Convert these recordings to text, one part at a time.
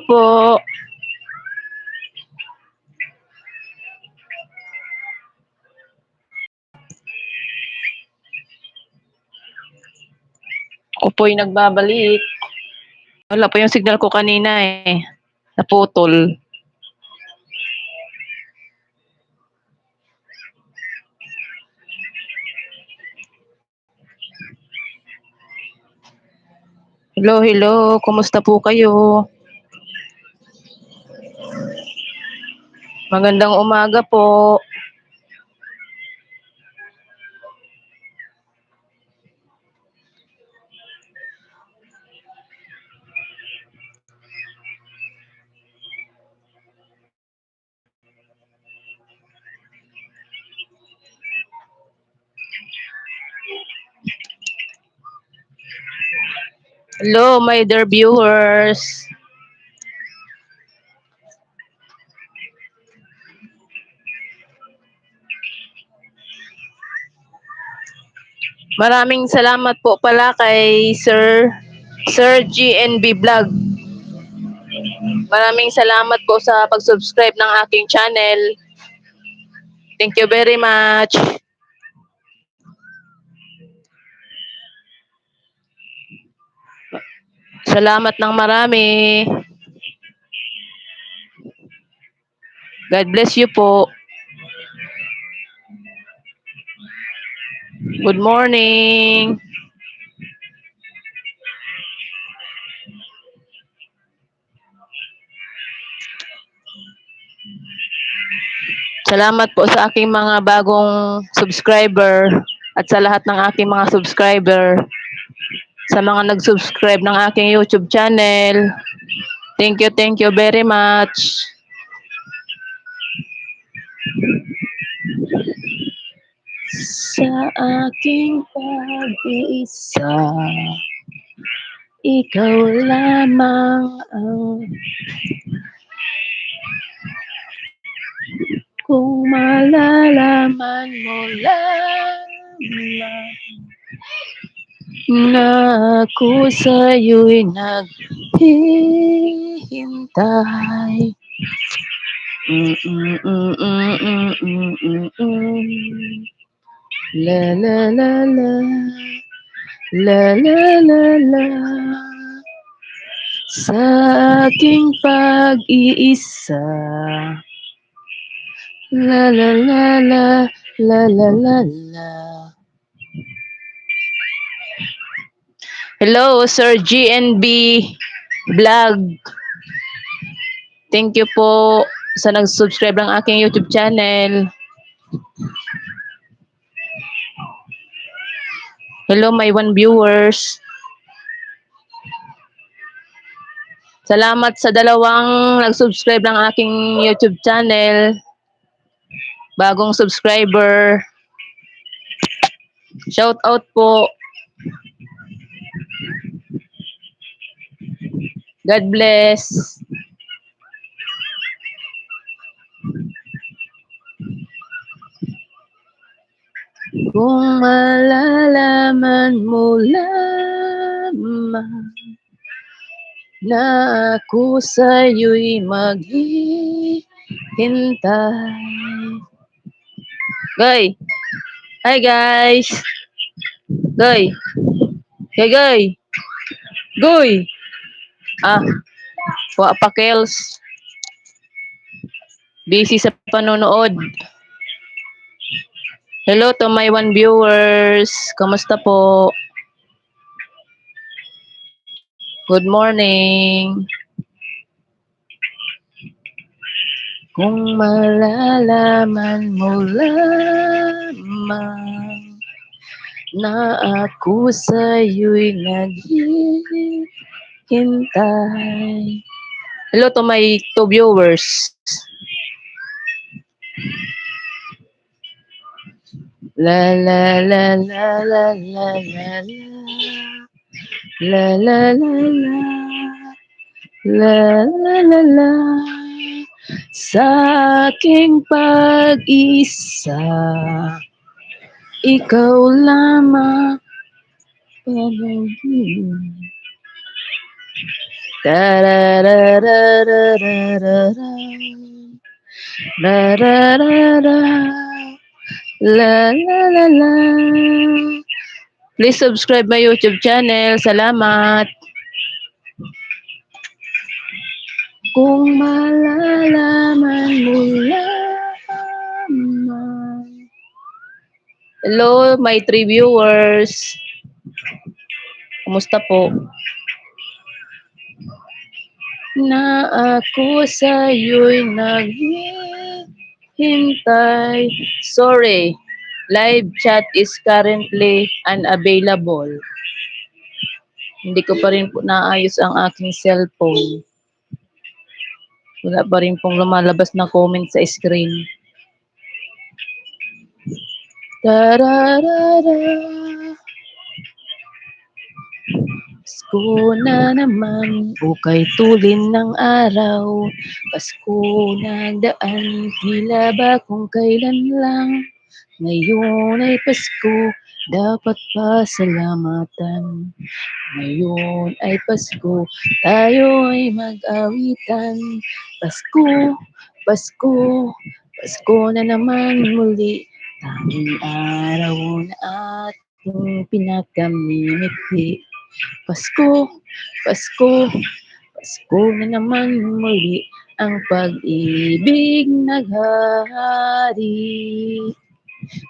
po. Ako po'y nagbabalik. Wala po yung signal ko kanina eh. Naputol. Hello. Kumusta po kayo? Magandang umaga po. Hello, my dear viewers. Maraming salamat po pala kay Sir GNB Vlog. Maraming salamat po sa pag-subscribe ng aking channel. Thank you very much. Salamat ng marami. God bless you po. Good morning. Salamat po sa aking mga bagong subscriber at sa lahat ng aking mga subscriber. Sa mga nag-subscribe ng aking YouTube channel. Thank you very much. Sa aking pag-iisa, ikaw lamang ang kung malalaman mo lamang na ako sa'yo'y naghihintay. La la la la, la la la la. Sa aking pag-iisa, la la la la, la la la la. Hello, Sir GNB Vlog. Thank you po sa nag-subscribe ng aking YouTube channel. Hello, my one viewers. Salamat sa dalawang nag-subscribe ng aking YouTube channel. Bagong subscriber. Shout out po. God bless. Kung malalaman mo lamang na ako sa'yo'y maghihintay. Goy! Hi guys! Goy! Goy! Goy! Wa pa Kels. Busy sa panonood. Hello to my one viewers. Kamusta po? Good morning. Kung malalaman mo lamang na ako sa'yo'y naghihintay. Hello to my two viewers. La la la la la la la la la la la la la la. Sa aking pag-isa, ikaw lamang. Tarararararara. Rararara. La la la la. Please subscribe my YouTube channel. Salamat. Kung malalaman mo lamang. Hello, my 3 viewers. Kumusta po? Na ako sa'yo'y naghihintay. Sorry, live chat is currently unavailable. Hindi ko pa rin po naayos ang aking cellphone. Wala pa rin pong lumalabas na comment sa screen. Tararara. Pasko na naman, ukay tulin ng araw. Pasko nagdaan, tila ba kung kailan lang. Ngayon ay Pasko, dapat pasalamatan. Ngayon ay Pasko, tayo ay mag-awitan. Pasko, Pasko, Pasko na naman muli. Tanging araw na ating pinakamimiti. Pasko, Pasko, Pasko na naman muli ang pag-ibig naghahari.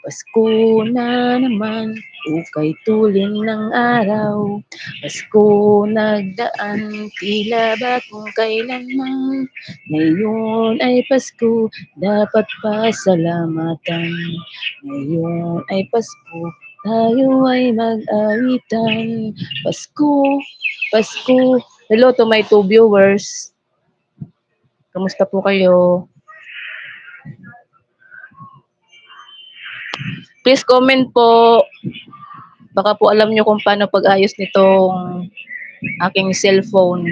Pasko na naman, ukay tulin ng araw. Pasko nagdaan, tila ba kung kailanman. Ngayon ay Pasko, dapat pasalamatan. Ngayon ay Pasko, tayo ay mag-awitan. Pasko, Pasko. Hello to my 2 viewers. Kamusta po kayo? Please comment po. Baka po alam nyo kung paano pag-ayos nitong aking cellphone.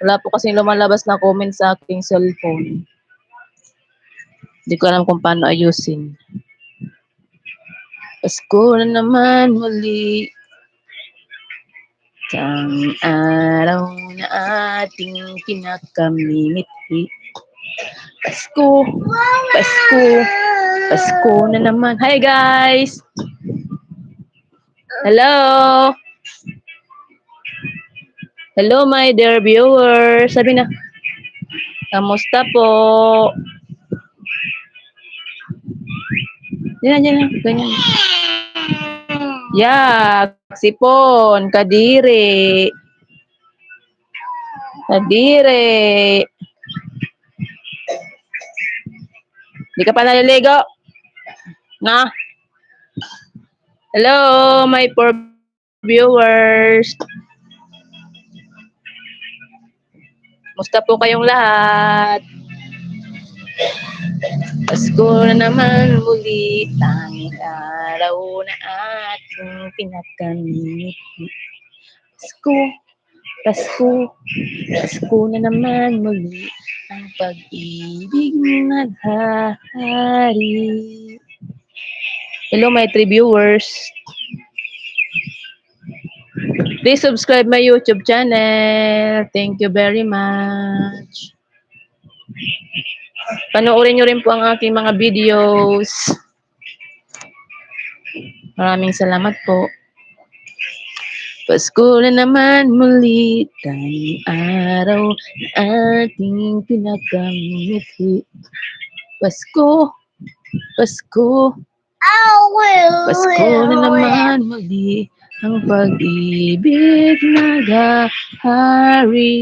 Wala po kasing lumalabas na comment sa aking cellphone. Hindi ko alam kung paano ayusin. Pasko na naman muli. Ang araw na ating pinakamimiti. Pasko, Pasko, Pasko na naman. Hi guys! Hello! Hello my dear viewers. Sabi na, kamusta po? Yan, ganyan. Yak, sipon, kadiri. Kadiri. Di ka pa naliligo? Na? Hello, my poor viewers. Musta po kayong lahat? Pasko na naman muli, tanging araw na ating pinakamimiti. Pasko, Pasko, Pasko na naman muli, ang pag-ibig naghahari. Hello my 3 viewers. Please subscribe my YouTube channel. Thank you very much. Panoorin nyo rin po ang aking mga videos. Maraming salamat po. Pasko na naman muli, tanging araw na ating pinakamimiti. Pasko, Pasko, Pasko na naman muli, ang pag-ibig naghahari.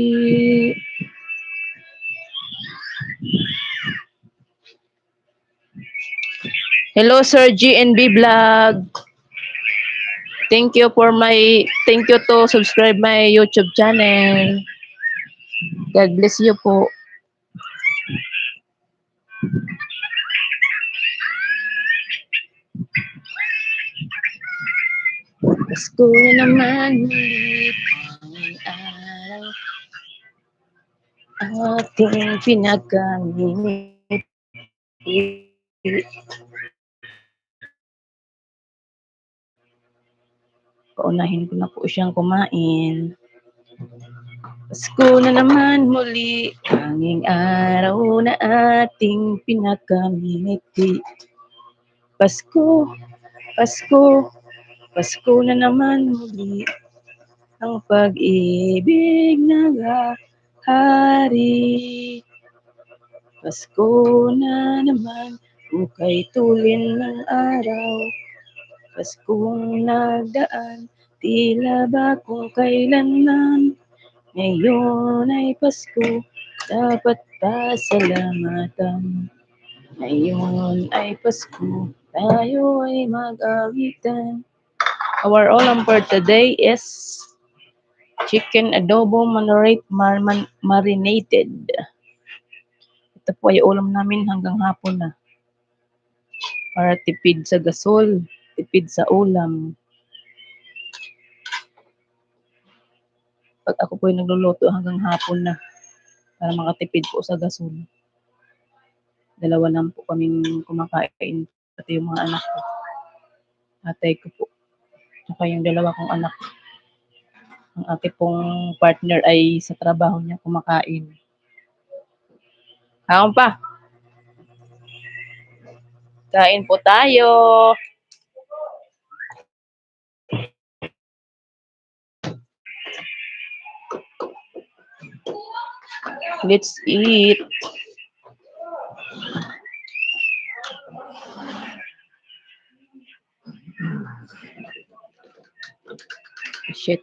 Hello Sir GNB Vlog. Thank you to subscribe my YouTube channel. God bless you po. Pasko na naman ulit ang araw ating pinakamimiti. Paunahin ko na po siyang kumain. Pasko na naman muli, tanging araw na ating pinakamimiti. Pasko, Pasko, Pasko na naman muli, ang pag-ibig naghahari. Pasko na naman, ukay tulin ng araw. Paskong nagdaan, tila ba kung kailanman. Ngayon ay Pasko, dapat pasalamatan. Ngayon ay Pasko, tayo ay mag-awitan. Our ulam for today is chicken adobo marinated. Ito po ay ulam namin hanggang hapon na. Para tipid sa gasol, tipid sa ulam. Pag ako po ay nagluluto hanggang hapon na para makatipid po sa gasol. Dalawa lang po kaming kumakain, pati yung mga anak ko. Tatay ko po. Saka yung dalawa kong anak. Ang aking pong partner ay sa trabaho niya kumakain. Kaon pa. Kain po tayo. Let's eat. Shit.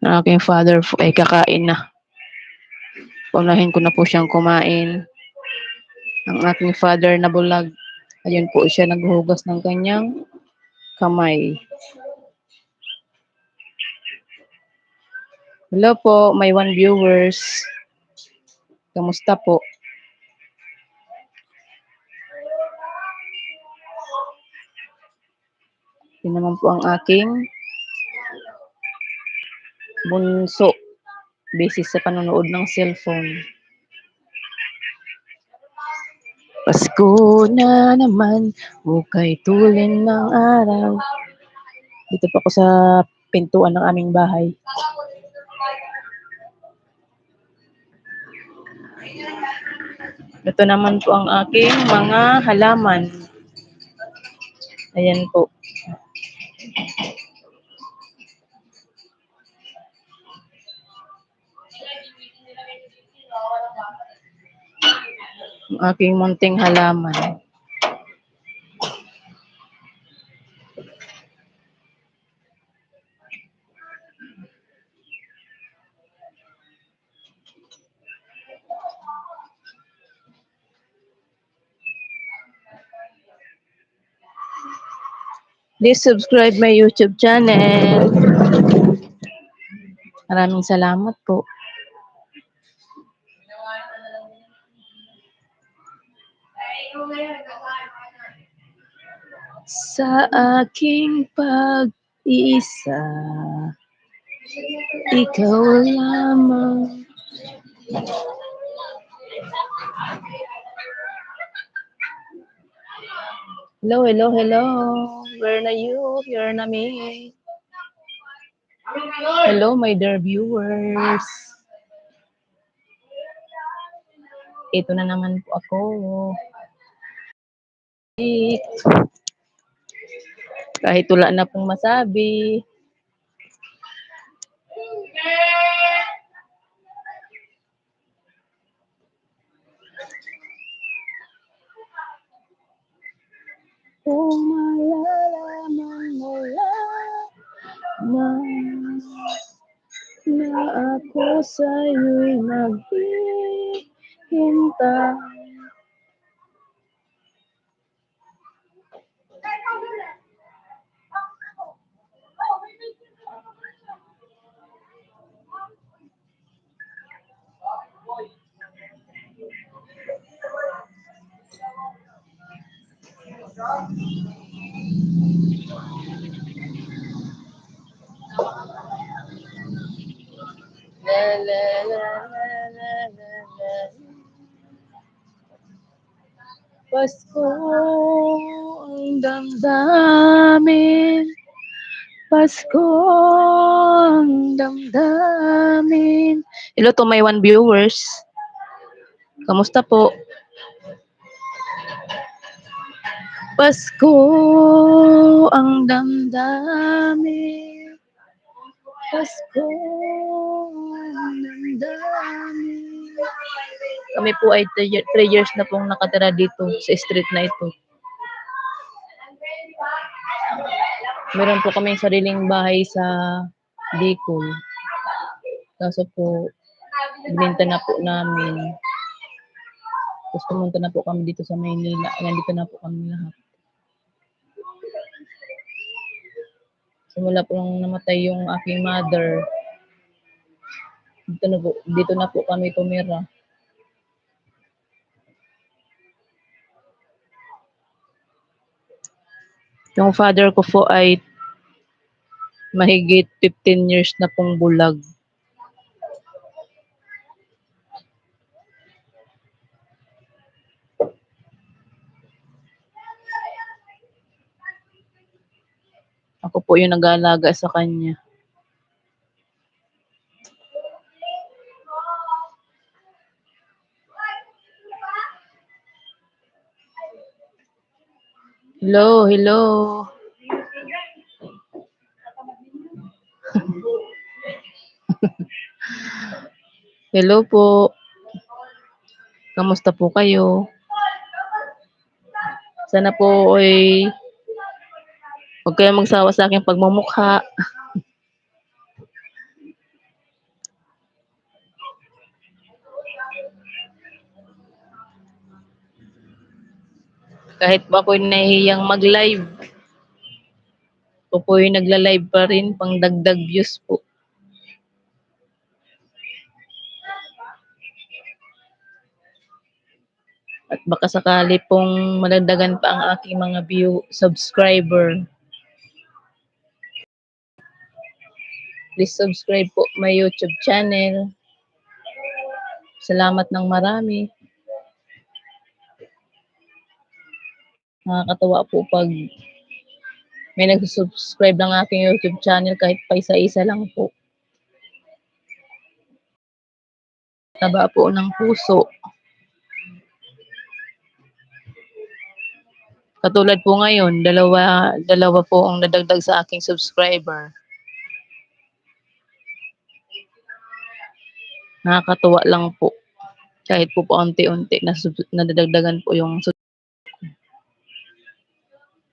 Ang aking father ay kakain na. Paunahin ko na po siyang kumain. Ang aking father na bulag. Ayun po siya naghuhugas ng kanyang kamay. Hello po, may 1 viewers. Kamusta po? Yun naman po ang aking bunso. Busy sa panonood ng cellphone. Pasko na naman, hukay tulin ng araw. Dito pa ako sa pintuan ng aming bahay. Ito naman po ang aking mga halaman. Ayan po. Ang aking munting halaman. Please subscribe my YouTube channel. Maraming salamat po. Sa aking pag-iisa, ikaw lamang. Hello, hello, hello. Where na you? Here na me. Hello, my dear viewers. Ito na naman po ako. Kahit wala na pong masabi. Kung malalaman mo lang na ako sa'yo'y maghihintay. La, la, la, la, la, la, la. Pasko ang damdamin Pasko ang damdamin. Hello to my 1 viewers. Kamusta po? Pasko ang damdamin. Pasko ang damdamin. Kami po ay 3 years na pong nakatira dito sa street na ito. Meron po kaming sariling bahay sa Bicol. Kaso po, binenta na po namin. Tapos pumunta na po kami dito sa Maynila. Nandito na po kami lahat. Simula po nung namatay yung aking mother, dito na po kami tumira. Yung father ko po ay mahigit 15 years na pong bulag. Ako po yung nag-aalaga sa kanya. Hello, hello. Hello po. Kamusta po kayo? Sana po ay huwag kayong magsawa sa aking pagmumukha. Kahit po ako'y nahihiyang mag-live. Ako po yung nagla-live pa rin, pang dagdag views po. At baka sakali pong malagdagan pa ang aking mga subscriber. Please subscribe po my YouTube channel. Salamat ng marami. Nakakatawa po pag may nag-subscribe ng aking YouTube channel kahit pa isa-isa lang po. Taba po ng puso. Katulad po ngayon, dalawa po ang nadagdag sa aking subscriber. Nakakatuwa lang po. Kahit po paunti-unti nadadagdagan po yung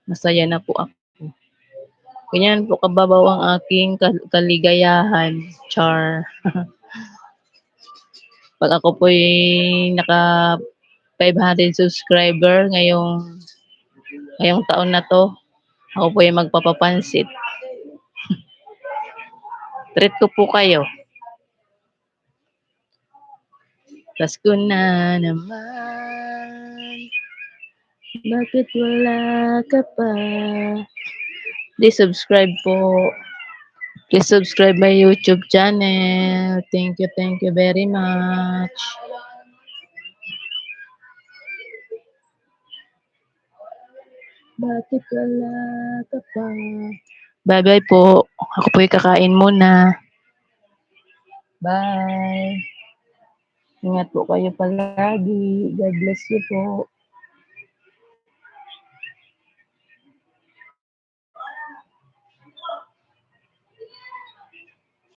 masaya na po ako. Ganyan po kababaw ang aking kaligayahan. Char. Pag ako po naka 500 subscriber ngayong taon na to, ako po yung magpapapansit. Treat ko po kayo. Pasko na naman, bakit wala ka pa? Please subscribe po. Please subscribe my YouTube channel. Thank you very much. Bakit wala ka pa? Bye-bye po. Ako po kakain muna. Bye. Ingat po kayo palagi. God bless you po.